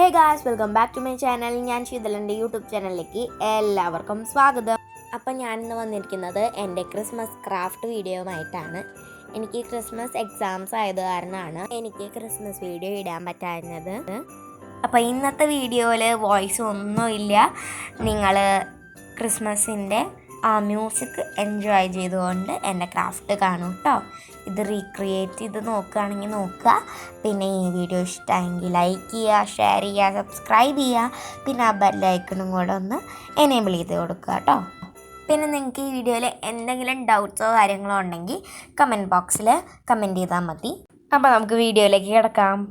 Hey guys, welcome back to my channel. ഞാൻ ഷീതലിൻ്റെ YouTube ചാനലിലേക്ക് എല്ലാവർക്കും സ്വാഗതം. അപ്പം ഞാനിന്ന് വന്നിരിക്കുന്നത് എൻ്റെ ക്രിസ്മസ് ക്രാഫ്റ്റ് വീഡിയോയുമായിട്ടാണ്. എനിക്ക് ക്രിസ്മസ് എക്സാംസ് ആയത് കാരണമാണ് എനിക്ക് ക്രിസ്മസ് വീഡിയോ ഇടാൻ പറ്റാഞ്ഞത്. അപ്പോൾ ഇന്നത്തെ വീഡിയോയിൽ വോയിസ് ഒന്നുമില്ല. നിങ്ങൾ ക്രിസ്മസിൻ്റെ ആ മ്യൂസിക് എൻജോയ് ചെയ്തുകൊണ്ട് എൻ്റെ ക്രാഫ്റ്റ് കാണും കേട്ടോ. ഇത് റീക്രിയേറ്റ് ചെയ്ത് നോക്കുകയാണെങ്കിൽ നോക്കുക. പിന്നെ ഈ വീഡിയോ ഇഷ്ടമായെങ്കിൽ ലൈക്ക് ചെയ്യുക, ഷെയർ ചെയ്യുക, സബ്സ്ക്രൈബ് ചെയ്യുക. പിന്നെ ആ ബെല്ലൈക്കണും കൂടെ ഒന്ന് എനേബിൾ ചെയ്ത് കൊടുക്കുക കേട്ടോ. പിന്നെ നിങ്ങൾക്ക് ഈ വീഡിയോയിൽ എന്തെങ്കിലും ഡൗട്ട്സോ കാര്യങ്ങളോ ഉണ്ടെങ്കിൽ കമൻറ്റ് ബോക്സിൽ കമൻറ്റ് ചെയ്താൽ മതി. അപ്പോൾ നമുക്ക് വീഡിയോയിലേക്ക് കിടക്കാം.